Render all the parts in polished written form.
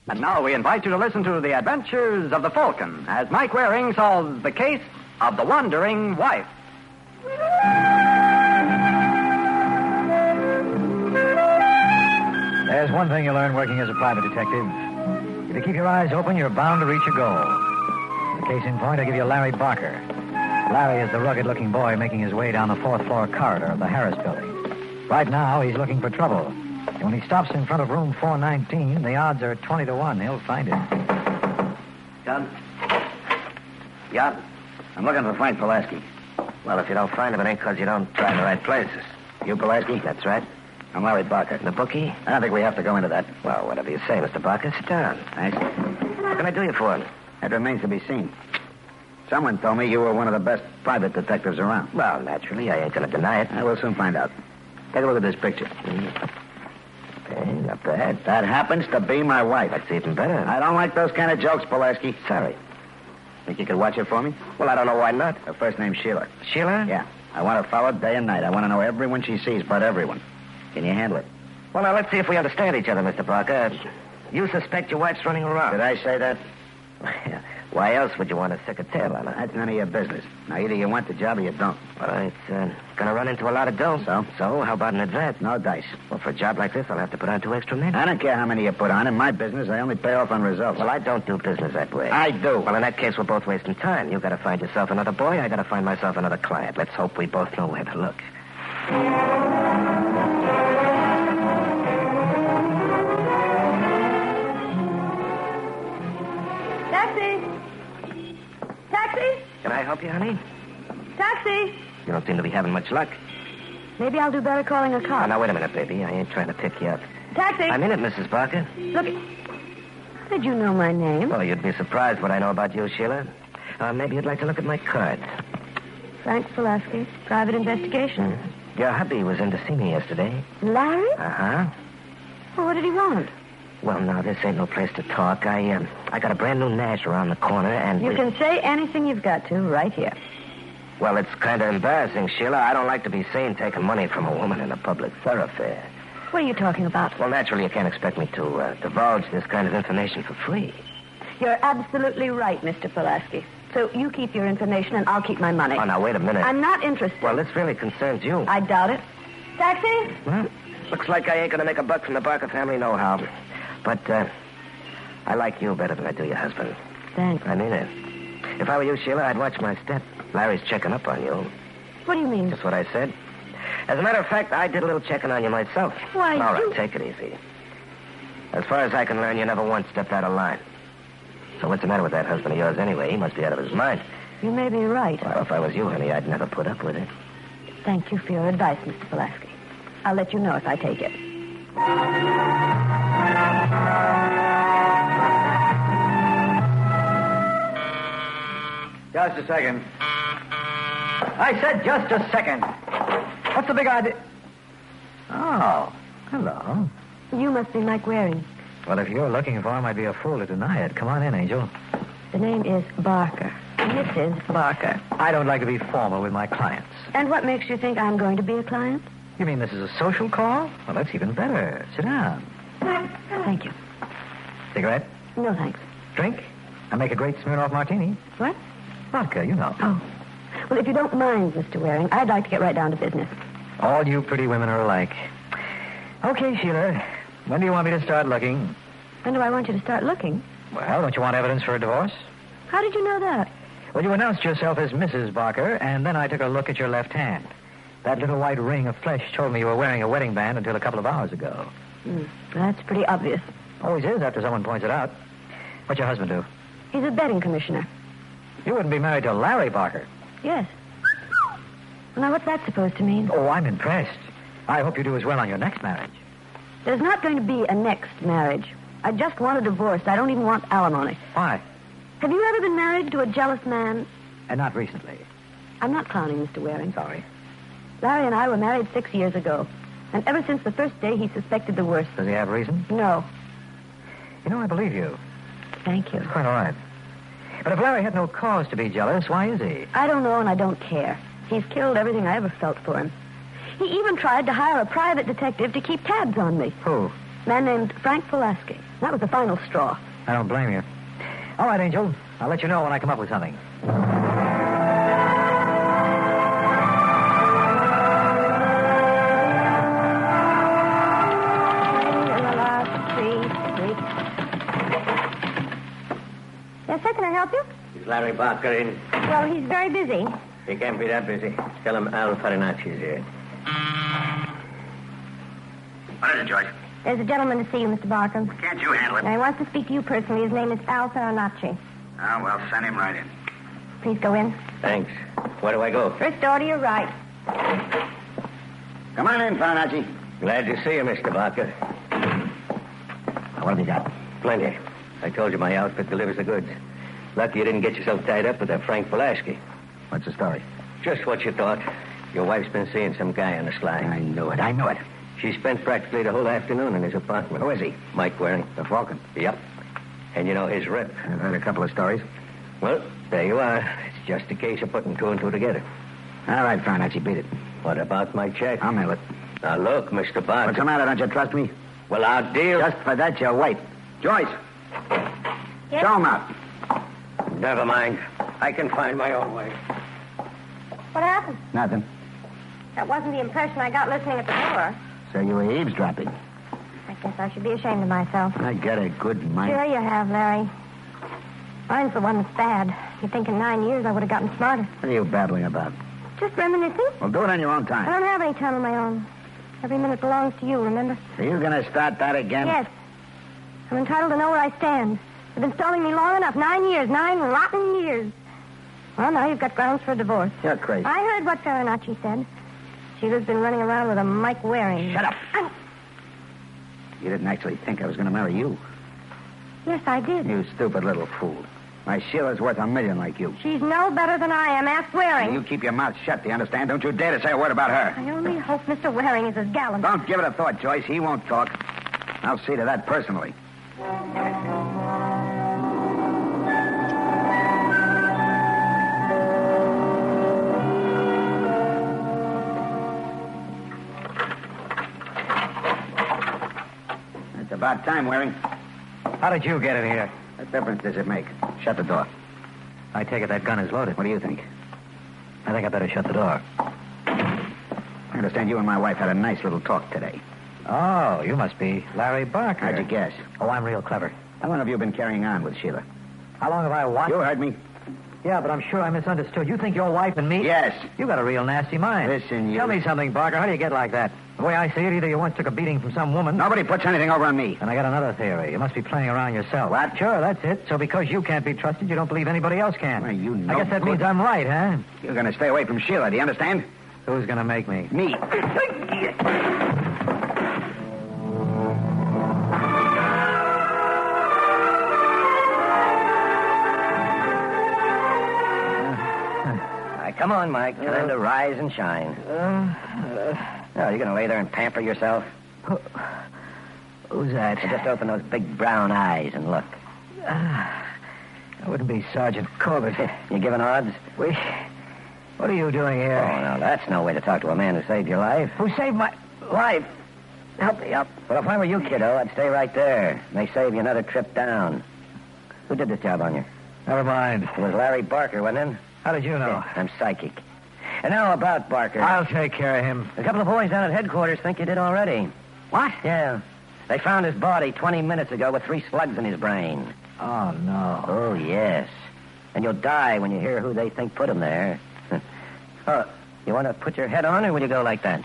And now we invite you to listen to the adventures of the Falcon as Mike Waring solves the case of the wandering wife. There's one thing you learn working as a private detective. If you keep your eyes open, you're bound to reach your goal. The case in point, I give you Larry Barker. Larry is the rugged-looking boy making his way down the fourth-floor corridor of the Harris building. Right now, he's looking for trouble. And when he stops in front of room 419, the odds are 20 to 1 he'll find it. John? Yeah? I'm looking for Frank Pulaski. Well, if you don't find him, it ain't because you don't try the right places. You Pulaski? That's right. I'm Larry Barker. The bookie? I don't think we have to go into that. Well, whatever you say, Mr. Barker. Sit down. Thanks. What can I do you for? That remains to be seen. Someone told me you were one of the best private detectives around. Well, naturally, I ain't going to deny it. I will soon find out. Take a look at this picture. Okay, not bad. That happens to be my wife. That's even better. I don't like those kind of jokes, Pulaski. Sorry. Think you could watch it for me? Well, I don't know why not. Her first name's Sheila. Sheila? Yeah. I want her followed day and night. I want to know everyone she sees, but everyone. Can you handle it? Well, now, let's see if we understand each other, Mr. Barker. You suspect your wife's running around. Did I say that? Why else would you want to stick a tail on her? That's none of your business. Now, either you want the job or you don't. Well, it's going to run into a lot of dough. So, how about an advance? No dice. Well, for a job like this, I'll have to put on 2 extra men. I don't care how many you put on. In my business, I only pay off on results. Well, I don't do business that way. I do. Well, in that case, we're both wasting time. You got to find yourself another boy. I got to find myself another client. Let's hope we both know where to look. Taxi? Can I help you, honey? Taxi? You don't seem to be having much luck. Maybe I'll do better calling a cop. Oh, now, wait a minute, baby. I ain't trying to pick you up. Taxi? I'm in it, Mrs. Barker. Look, how did you know my name? Well, you'd be surprised what I know about you, Sheila. Maybe you'd like to look at my card. Frank Pulaski, private investigation. Your hubby was in to see me yesterday. Larry? Uh-huh. Well, what did he want? Well, now, this ain't no place to talk. I got a brand new Nash around the corner, and... You can say anything you've got to right here. Well, it's kind of embarrassing, Sheila. I don't like to be seen taking money from a woman in a public thoroughfare. What are you talking about? Well, naturally, you can't expect me to divulge this kind of information for free. You're absolutely right, Mr. Pulaski. So you keep your information, and I'll keep my money. Oh, now, wait a minute. I'm not interested. Well, this really concerns you. I doubt it. Taxi? Well, looks like I ain't going to make a buck from the Barker family know-how. But I like you better than I do your husband. Thanks. I mean it. If I were you, Sheila, I'd watch my step. Larry's checking up on you. What do you mean? Just what I said. As a matter of fact, I did a little checking on you myself. Why, All right, take it easy. As far as I can learn, you never once stepped out of line. So what's the matter with that husband of yours anyway? He must be out of his mind. You may be right. Well, if I was you, honey, I'd never put up with it. Thank you for your advice, Mr. Pulaski. I'll let you know if I take it. Just a second. I said just a second. What's the big idea? Oh, hello. You must be Mike Waring. Well, if you're looking for him, I'd be a fool to deny it. Come on in, Angel. The name is Barker. Mrs. Barker. I don't like to be formal with my clients. And what makes you think I'm going to be a client? You mean this is a social call? Well, that's even better. Sit down. Thank you. Cigarette? No, thanks. Drink? I make a great Smirnoff martini. What? Vodka, you know. Oh. Well, if you don't mind, Mr. Waring, I'd like to get right down to business. All you pretty women are alike. Okay, Sheila. When do you want me to start looking? When do I want you to start looking? Well, don't you want evidence for a divorce? How did you know that? Well, you announced yourself as Mrs. Barker, and then I took a look at your left hand. That little white ring of flesh told me you were wearing a wedding band until a couple of hours ago. That's pretty obvious. Always is after someone points it out. What's your husband do? He's a betting commissioner. You wouldn't be married to Larry Barker. Yes. Well, now, what's that supposed to mean? Oh, I'm impressed. I hope you do as well on your next marriage. There's not going to be a next marriage. I just want a divorce. I don't even want alimony. Why? Have you ever been married to a jealous man? Not recently. I'm not clowning, Mr. Waring. Sorry. Larry and I were married 6 years ago. And ever since the first day, he suspected the worst. Does he have reason? No. You know, I believe you. Thank you. It's quite all right. But if Larry had no cause to be jealous, why is he? I don't know, and I don't care. He's killed everything I ever felt for him. He even tried to hire a private detective to keep tabs on me. Who? A man named Frank Pulaski. That was the final straw. I don't blame you. All right, Angel. I'll let you know when I come up with something. Yes, sir, can I help you? Is Larry Barker in? Well, he's very busy. He can't be that busy. Tell him Al Farinacci's here. What is it, Joyce? There's a gentleman to see you, Mr. Barker. Can't you handle it? Now, he wants to speak to you personally. His name is Al Farinacci. Oh, well, send him right in. Please go in. Thanks. Where do I go? First door to your right. Come on in, Farinacci. Glad to see you, Mr. Barker. What have you got? Plenty. I told you my outfit delivers the goods. Lucky you didn't get yourself tied up with that Frank Pulaski. What's the story? Just what you thought. Your wife's been seeing some guy on the sly. I knew it. She spent practically the whole afternoon in his apartment. Who is he? Mike Waring. The Falcon. Yep. And you know his rep. I've heard a couple of stories. Well, there you are. It's just a case of putting two and two together. All right, Farinacci, beat it. What about my check? I'll mail it. Now, look, Mr. Barker. What's the matter? Don't you trust me? Well, our deal... Just for that, you wait. Joyce. Yes? Show him out. Never mind. I can find my own way. What happened? Nothing. That wasn't the impression I got listening at the door. So you were eavesdropping. I guess I should be ashamed of myself. I got a good mind. Sure you have, Larry. Mine's the one that's bad. You'd think in 9 years I would have gotten smarter. What are you babbling about? Just reminiscing. Well, do it on your own I time. don't have any time of my own. Every minute belongs to you, remember? Are you going to start that again? Yes. I'm entitled to know where I stand. You've been stalling me long enough. 9 years. 9 rotten years. Well, now you've got grounds for a divorce. You're crazy. I heard what Farinacci said. Sheila's been running around with a Mike Waring. Shut up. You didn't actually think I was going to marry you. Yes, I did. You stupid little fool. My Sheila's worth $1 million like you. She's no better than I am. Ask Waring. You keep your mouth shut, do you understand? Don't you dare to say a word about her. I only hope Mr. Waring is as gallant. Don't give it a thought, Joyce. He won't talk. I'll see to that personally. It's about time, Waring. How did you get in here? What difference does it make? Shut the door. I take it that gun is loaded. What do you think? I think I better shut the door. I understand you and my wife had a nice little talk today. Oh, you must be Larry Barker. How'd you guess? Oh, I'm real clever. How long have you been carrying on with Sheila? How long have I watched? You heard me. Yeah, but I'm sure I misunderstood. You think your wife and me... Yes. You got a real nasty mind. Listen, you... Tell me something, Barker. How do you get like that? The way I see it, either you once took a beating from some woman... Nobody puts anything over on me. And I got another theory. You must be playing around yourself. What? Sure, that's it. So because you can't be trusted, you don't believe anybody else can. Well, you know... I guess that means I'm right, huh? You're going to stay away from Sheila, do you understand? Who's going to make me? Me. Come on, Mike. Time to rise and shine. You're going to lay there and pamper yourself? Who's that? Just open those big brown eyes and look. That wouldn't be Sergeant Corbett. You giving odds? What are you doing here? Oh, no, that's no way to talk to a man who saved your life. Who saved my life? Help me up. Well, if I were you, kiddo, I'd stay right there. May save you another trip down. Who did this job on you? Never mind. It was Larry Barker, wasn't it? How did you know? Yeah, I'm psychic. And now about Barker. I'll take care of him. A couple of boys down at headquarters think you did already. What? Yeah. They found his body 20 minutes ago with 3 slugs in his brain. Oh, no. Oh, yes. And you'll die when you hear who they think put him there. Oh, you want to put your head on, or will you go like that?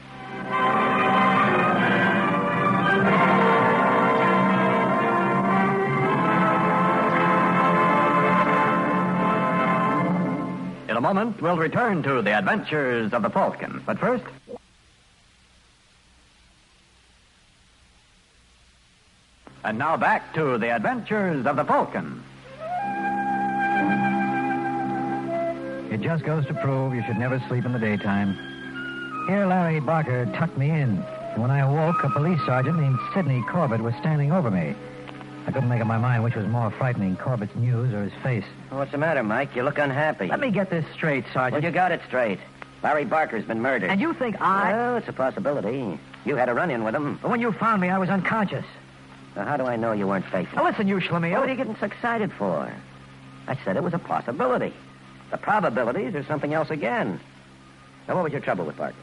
In a moment, we'll return to the adventures of the Falcon. But first... And now back to the adventures of the Falcon. It just goes to prove you should never sleep in the daytime. Here, Larry Barker tucked me in. And when I awoke, a police sergeant named Sidney Corbett was standing over me. I couldn't make up my mind which was more frightening, Corbett's news or his face. Well, what's the matter, Mike? You look unhappy. Let me get this straight, Sergeant. Well, you got it straight. Larry Barker's been murdered. And you think I... Well, it's a possibility. You had a run-in with him. But when you found me, I was unconscious. Now, how do I know you weren't faking? Now, listen, you What are Schlemiel. you getting so excited for? I said it was a possibility. The probabilities are something else again. Now, what was your trouble with Barker?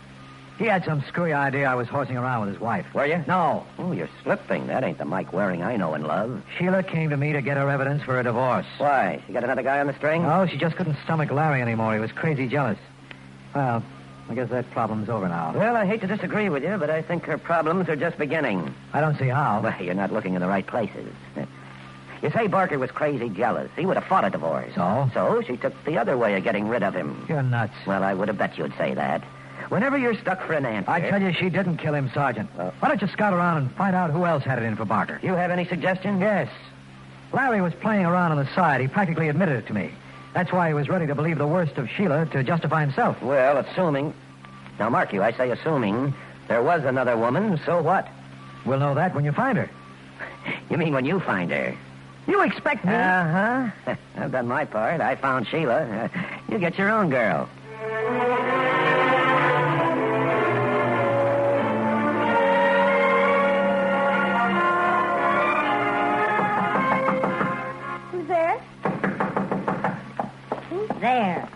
He had some screwy idea I was horsing around with his wife. Were you? No. Oh, you're slipping. That ain't the Mike Waring I know and love. Sheila came to me to get her evidence for a divorce. Why? She got another guy on the string? No, she just couldn't stomach Larry anymore. He was crazy jealous. Well, I guess that problem's over now. Well, I hate to disagree with you, but I think her problems are just beginning. I don't see how. Well, you're not looking in the right places. You say Barker was crazy jealous. He would have fought a divorce. So? So she took the other way of getting rid of him. You're nuts. Well, I would have bet you'd say that. Whenever you're stuck for an answer... I tell you, she didn't kill him, Sergeant. Why don't you scout around and find out who else had it in for Barker? You have any suggestions? Yes. Larry was playing around on the side. He practically admitted it to me. That's why he was ready to believe the worst of Sheila to justify himself. Well, assuming... Now, mark you, I say assuming there was another woman, so what? We'll know that when you find her. You mean when you find her? You expect me? Uh-huh. I've done my part. I found Sheila. You get your own girl. Who's there? Who's there?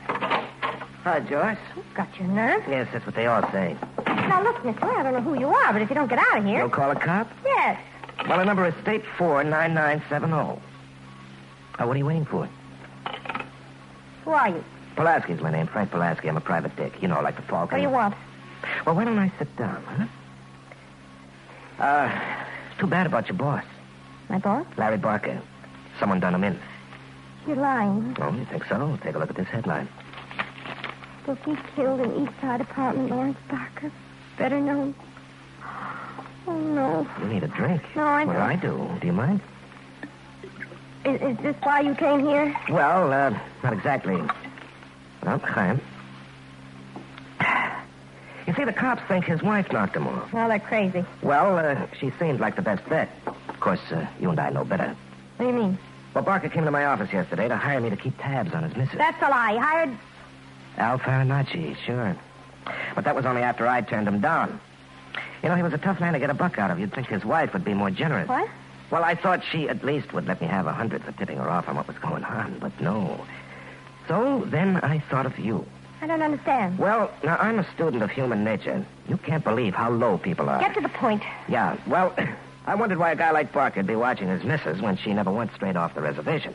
Hi, Joyce. Got your nerve? Yes, that's what they all say. Now, look, mister, I don't know who you are, but if you don't get out of here... You'll call a cop? Yes. Well, the number is State 49970. What are you waiting for? Who are you? Pulaski's my name, Frank Pulaski. I'm a private dick. You know, like the Falcon. What do you want? Well, why don't I sit down, huh? It's too bad about your boss, My boss? Larry Barker. Someone done him in. You're lying. Oh, you think so? Take a look at this headline. Bookie killed in East Side apartment, Lawrence Barker. Better known. Oh, no. You need a drink. No, I don't. Well, I do. Do you mind? Is this why you came here? Well, not exactly. Well, Chaim. You see, the cops think his wife knocked him off. Well, they're crazy. Well, she seemed like the best bet. Of course, you and I know better. What do you mean? Well, Barker came to my office yesterday to hire me to keep tabs on his missus. That's a lie. He hired... Al Farinacci, sure. But that was only after I turned him down. You know, he was a tough man to get a buck out of. You'd think his wife would be more generous. What? Well, I thought she at least would let me have $100 for tipping her off on what was going on, but no. So then I thought of you. I don't understand. Well, now, I'm a student of human nature. You can't believe how low people are. Get to the point. Yeah, well, I wondered why a guy like Barker'd be watching his missus when she never went straight off the reservation.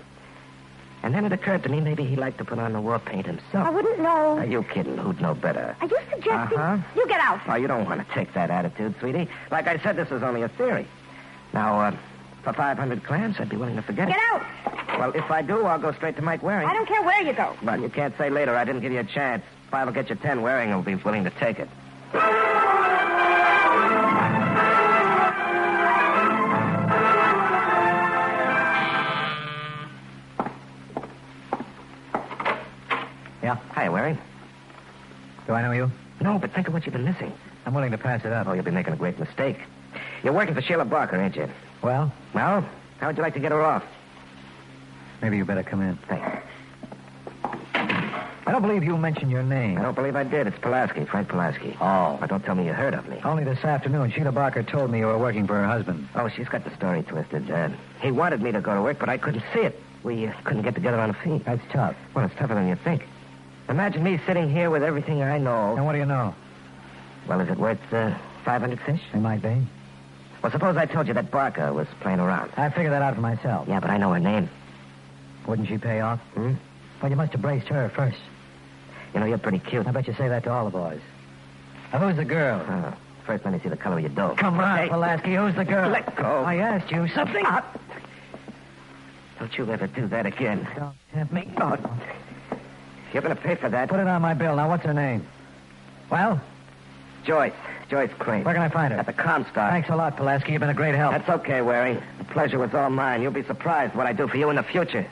And then it occurred to me maybe he'd like to put on the war paint himself. I wouldn't know. Are you kidding? Who'd know better? Are you suggesting... Uh-huh. You get out. Oh, you don't want to take that attitude, sweetie. Like I said, this is only a theory. Now, for 500 clams, I'd be willing to forget Get it. out. Well, if I do, I'll go straight to Mike Waring. I don't care where you go. Well, you can't say later I didn't give you a chance. If I'll get you 10, Waring will be willing to take it. Yeah? Hi, Waring. Do I know you? No, but think of what you've been missing. I'm willing to pass it up. Oh, you'll be making a great mistake. You're working for Sheila Barker, ain't you? Well, Well, how would you like to get her off? maybe you better come in. Thanks. I don't believe you mentioned your name. I don't believe I did. It's Pulaski, Frank Pulaski. Oh. But don't tell me you heard of me. Only this afternoon, Sheila Barker told me you were working for her husband. Oh, she's got the story twisted. He wanted me to go to work, but I couldn't see it. We couldn't get together on a feet. That's tough. Well, it's tougher than you think. Imagine me sitting here with everything I know. And what do you know? Well, is it worth 500 fish? It might be. Well, suppose I told you that Barker was playing around. I figured that out for myself. Yeah, but I know her name. Wouldn't she pay off? Hmm? Well, you must have braced her first. You know, you're pretty cute. I bet you say that to all the boys. Now, who's the girl? First, let me see the color of your dough. Come on, Hey, Pulaski. Who's the girl? Let go. I asked you something. Don't you ever do that again. Don't tempt me. Oh, you're going to pay for that. Put it on my bill. Now, what's her name? Well, Joyce. Joyce Crane. where can I find her? At the Comstock. Thanks a lot, Pulaski. You've been a great help. That's okay, Waring. The pleasure was all mine. You'll be surprised what I do for you in the future.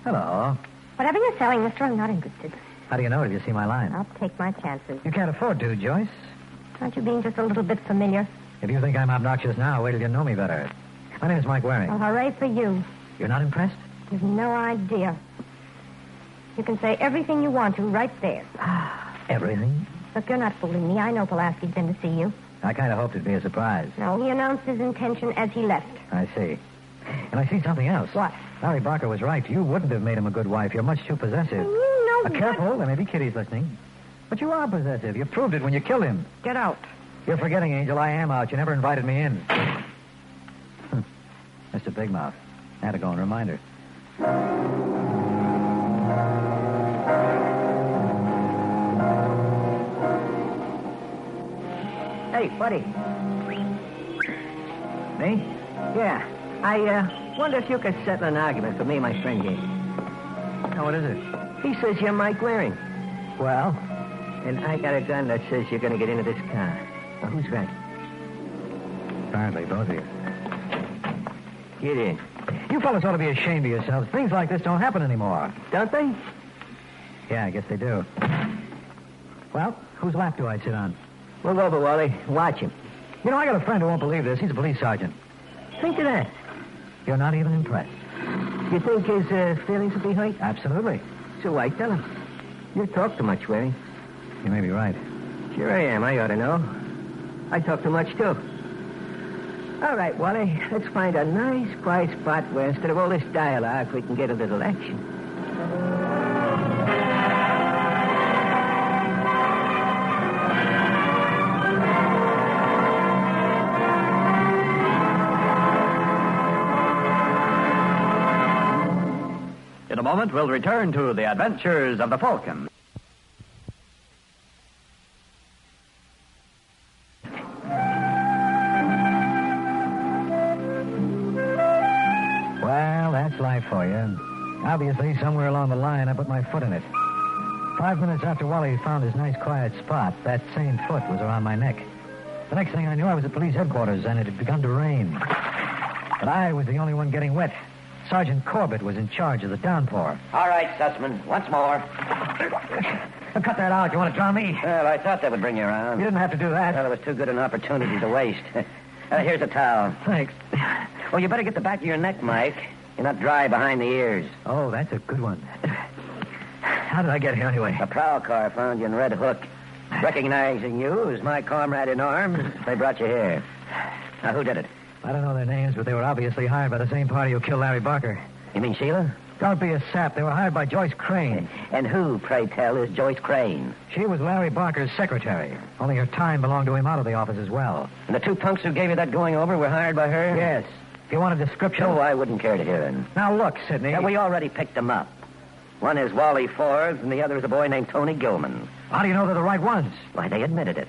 Hello. Whatever you're selling, mister, I'm not interested. How do you know? Did you see my line? I'll take my chances. You can't afford to, Joyce. Aren't you being just a little bit familiar? If you think I'm obnoxious now, wait till you know me better. My name's Mike Waring. Well, hooray for you. You're not impressed? You've no idea. You can say everything you want to right there. Everything? Look, you're not fooling me. I know Pulaski's been to see you. I kind of hoped it'd be a surprise. No, he announced his intention as he left. I see. And I see something else. What? Larry Barker was right. You wouldn't have made him a good wife. You're much too possessive. You know... Careful. There may be kiddies listening. But you are possessive. You proved it when you killed him. Get out. You're forgetting, Angel. I am out. You never invited me in. Mr. Big Mouth. I had to go and remind her. Hey, buddy. Me? Yeah. I wonder if you could settle an argument for me and my friend here. Oh, what is it? He says you're Mike Waring. Well? And I got a gun that says you're going to get into this car. Now, who's right? Apparently, both of you. Get in. You fellas ought to be ashamed of yourselves. Things like this don't happen anymore. Don't they? Yeah, I guess they do. Well, whose lap do I sit on? Move over, Wally. Watch him. You know, I got a friend who won't believe this. He's a police sergeant. Think of that. You're not even impressed. You think his feelings will be hurt? Absolutely. So I tell him. You talk too much, Waring. You may be right. Sure I am. I ought to know. I talk too much, too. All right, Wally. Let's find a nice, quiet spot where instead of all this dialogue, we can get a little action. In a moment, we'll return to the adventures of the Falcon. Well, that's life for you. Obviously, somewhere along the line, I put my foot in it. 5 minutes after Wally found his nice, quiet spot, that same foot was around my neck. The next thing I knew, I was at police headquarters, and it had begun to rain. But I was the only one getting wet. Sergeant Corbett was in charge of the downpour. All right, Sussman. Once more. Cut that out. You want to drown me? Well, I thought that would bring you around. You didn't have to do that. Well, it was too good an opportunity to waste. Here's a towel. Thanks. Well, you better get the back of your neck, Mike. You're not dry behind the ears. Oh, that's a good one. How did I get here anyway? A prowl car found you in Red Hook. Recognizing you as my comrade in arms, they brought you here. Now, who did it? I don't know their names, but they were obviously hired by the same party who killed Larry Barker. You mean Sheila? Don't be a sap. They were hired by Joyce Crane. And who, pray tell, is Joyce Crane? She was Larry Barker's secretary. Only her time belonged to him out of the office as well. And the two punks who gave you that going over were hired by her? Yes. If you want a description... Oh, I wouldn't care to hear it. Now, look, Sidney... We already picked them up. One is Wally Forbes, and the other is a boy named Tony Gilman. How do you know they're the right ones? Why, they admitted it.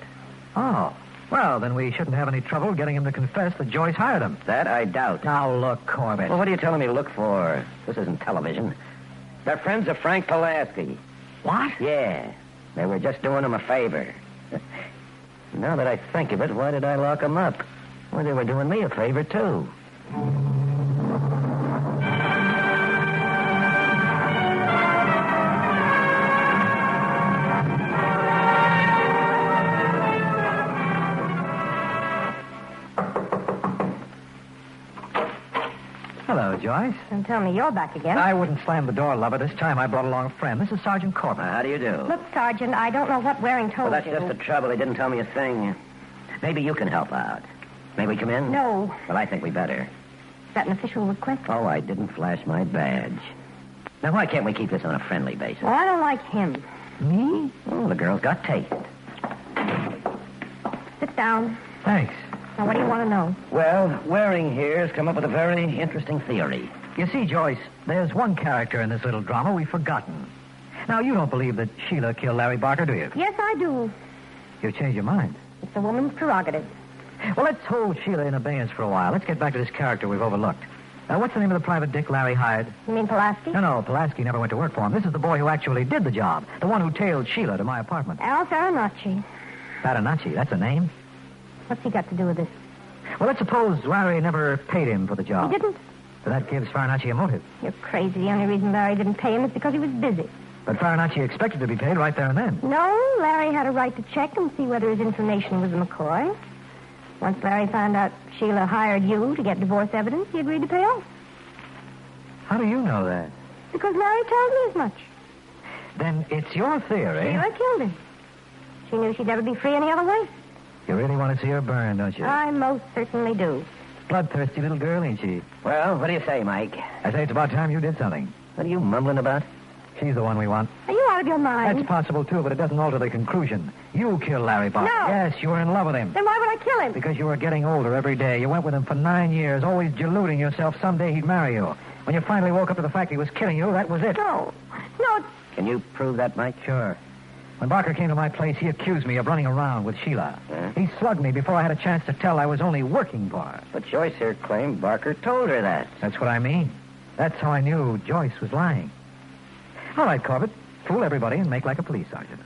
Oh. Well, then we shouldn't have any trouble getting him to confess that Joyce hired him. That I doubt. Now, look, Corbett. Well, what are you telling me to look for? This isn't television. They're friends of Frank Pulaski. What? Yeah. They were just doing him a favor. Now that I think of it, why did I lock them up? Well, they were doing me a favor, too. Hello, Joyce. Don't tell me you're back again. I wouldn't slam the door, lover. This time I brought along a friend. This is Sergeant Corbett. How do you do? Look, Sergeant, I don't know what Waring told Well, that's you. just the trouble. He didn't tell me a thing. Maybe you can help out. May we come in? No. Well, I think we better. Is that an official request? Oh, I didn't flash my badge. Now, why can't we keep this on a friendly basis? Well, I don't like him. Me? Oh, the girl's got taste. Sit down. Thanks. Now, what do you want to know? Well, Waring here has come up with a very interesting theory. You see, Joyce, there's one character in this little drama we've forgotten. Now, you don't believe that Sheila killed Larry Barker, do you? Yes, I do. You changed your mind. It's a woman's prerogative. Well, let's hold Sheila in abeyance for a while. Let's get back to this character we've overlooked. What's the name of the private dick Larry hired? You mean Pulaski? No, Pulaski never went to work for him. This is the boy who actually did the job. The one who tailed Sheila to my apartment. Al Farinacci. Farinacci, that's a name? What's he got to do with this? Well, let's suppose Larry never paid him for the job. He didn't? So that gives Farinacci a motive. You're crazy. The only reason Larry didn't pay him is because he was busy. But Farinacci expected to be paid right there and then. No, Larry had a right to check and see whether his information was a McCoy. Once Larry found out Sheila hired you to get divorce evidence, he agreed to pay off. How do you know that? Because Larry told me as much. Then it's your theory. Sheila killed him. She knew she'd never be free any other way. You really want to see her burn, don't you? I most certainly do. Bloodthirsty little girl, ain't she? Well, what do you say, Mike? I say it's about time you did something. What are you mumbling about? She's the one we want. Are you out of your mind? That's possible, too, but it doesn't alter the conclusion. You killed Larry Barker. No. Yes, you were in love with him. Then why would I kill him? Because you were getting older every day. You went with him for 9 years, always deluding yourself someday he'd marry you. When you finally woke up to the fact he was killing you, that was it. No. No, Can you prove that, Mike? Sure. When Barker came to my place, he accused me of running around with Sheila. He slugged me before I had a chance to tell I was only working for her. But Joyce here claimed Barker told her that. That's what I mean. That's how I knew Joyce was lying. All right, Corbett. Fool everybody and make like a police sergeant.